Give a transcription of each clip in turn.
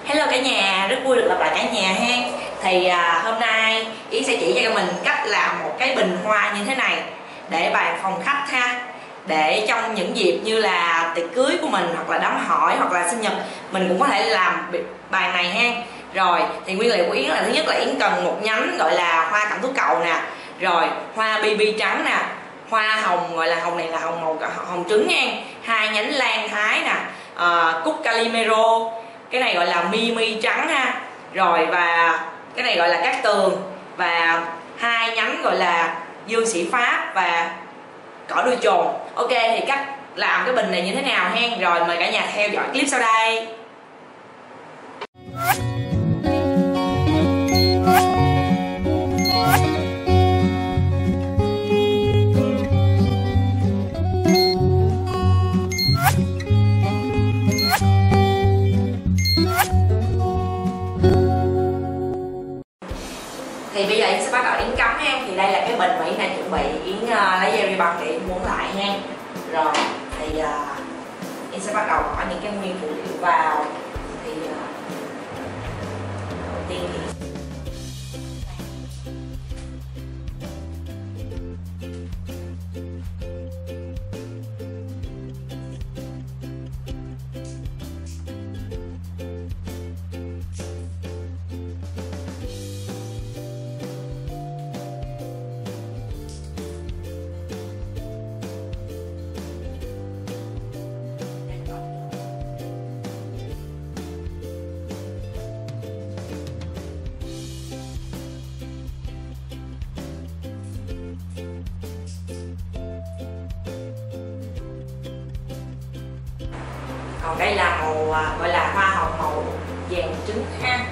Hello cả nhà, rất vui được gặp lại cả nhà ha. Thì hôm nay Yến sẽ chỉ cho mình cách làm một cái bình hoa như thế này để bàn phòng khách ha. Để trong những dịp như là tiệc cưới của mình, hoặc là đám hỏi, hoặc là sinh nhật, mình cũng có thể làm bàn này ha. Rồi thì nguyên liệu của Yến là, thứ nhất là Yến cần một nhánh gọi là hoa cẩm tú cầu nè, rồi hoa BB trắng nè, hoa hồng gọi là hồng này là hồng màu hồng trứng nha, 2 nhánh lan thái nè, cúc calimero, cái này gọi là mimi trắng ha, rồi và cái này gọi là cát tường, và 2 nhánh gọi là dương sĩ Pháp và cỏ đuôi chồn. Ok, thì cách làm cái bình này như thế nào hen? Rồi mời cả nhà theo dõi clip sau đây. Thì bây giờ Yến sẽ bắt đầu Yến cắm ha. Thì đây là cái bình mà Yến đang chuẩn bị. Yến lấy dây ri băng để Yến muốn lại ha. Rồi thì Yến sẽ bắt đầu bỏ những cái nguyên phụ liệu vào. Thì đầu tiên thì còn đây là màu gọi là hoa hồng màu vàng trứng ha.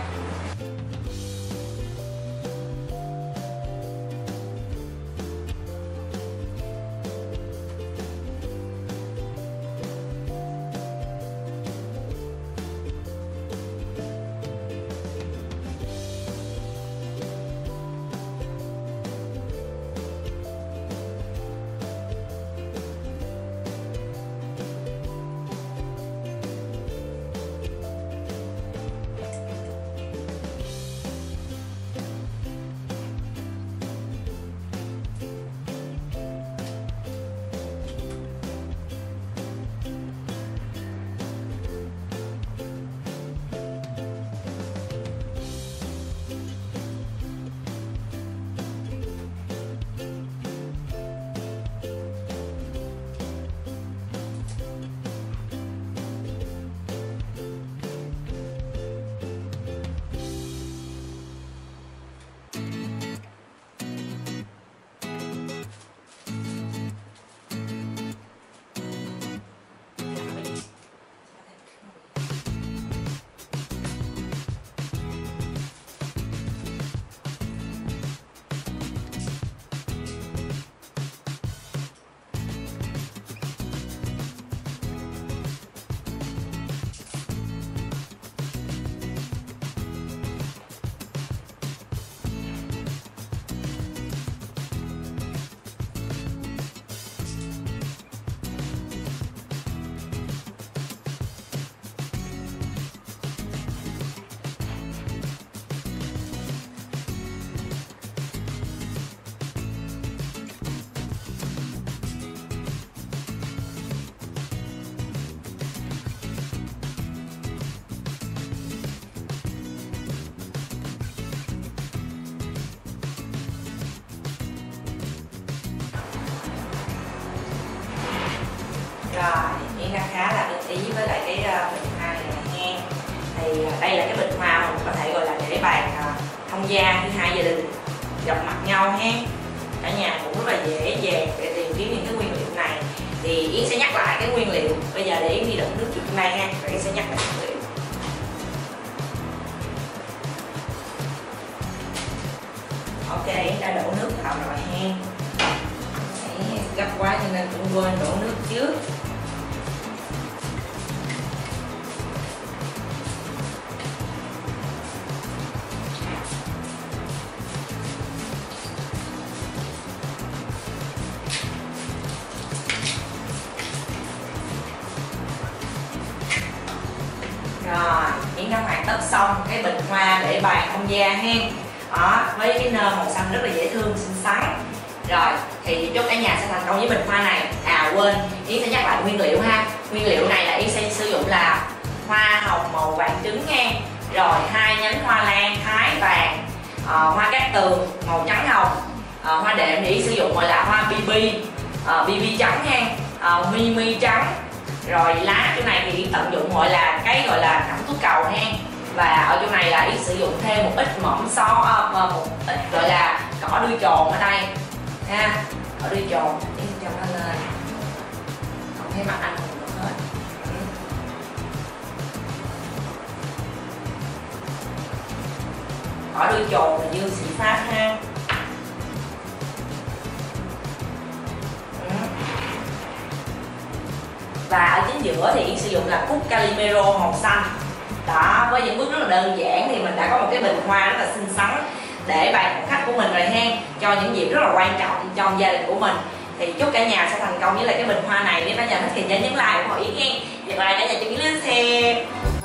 Rồi, Yến đang khá là ưng ý với lại cái bình hoa này nha. Thì đây là cái bình hoa mà mình có thể gọi là để bàn thông gia khi hai gia đình gặp mặt nhau ha. Cả nhà cũng rất là dễ dàng để tìm kiếm những cái nguyên liệu này. Thì Yến sẽ nhắc lại cái nguyên liệu. Bây giờ để Yến đi đựng nước trước này ha, rồi Yến sẽ nhắc lại nguyên liệu. Ok, Yến đã đổ nước vào rồi ha. Gấp quá cho nên cũng quên đổ nước trước. Rồi, Yến đã hoàn tất xong cái bình hoa để bàn ông gia hen. Đó, với cái nơ màu xanh rất là dễ thương xinh xắn. Rồi thì chúc cả nhà sẽ thành công với bình hoa này. Quên, Yến sẽ nhắc lại nguyên liệu ha. Nguyên liệu này là Yến sẽ sử dụng là hoa hồng màu vàng trứng nha, rồi 2 nhánh hoa lan thái vàng, hoa cát tường màu trắng hồng, hoa đệm thì Yến sử dụng gọi là hoa BB trắng nha, mi trắng. Rồi lá chỗ này thì Yến tận dụng gọi là cái gọi là cẩm tú cầu ha. Và ở chỗ này là Yến sử dụng thêm một ít mỏm một ít gọi là cỏ đuôi trồn ở đây ha. Cỏ đuôi trồn Yến cho nó lên, không thấy mặt anh không được hết. Cỏ đuôi trồn là dương sĩ Pháp ha. Và ở chính giữa thì Yến sử dụng là cúc Calimero màu xanh. Đó, với những bước rất là đơn giản thì mình đã có một cái bình hoa rất là xinh xắn để bàn phòng khách của mình rồi ha, cho những dịp rất là quan trọng trong gia đình của mình. Thì chúc cả nhà sẽ thành công với lại cái bình hoa này. Nếu cả nhà thích thì nhớ nhấn like ủng hộ Yến nha. Hẹn gặp lại cả nhà trong những clip tiếp theo.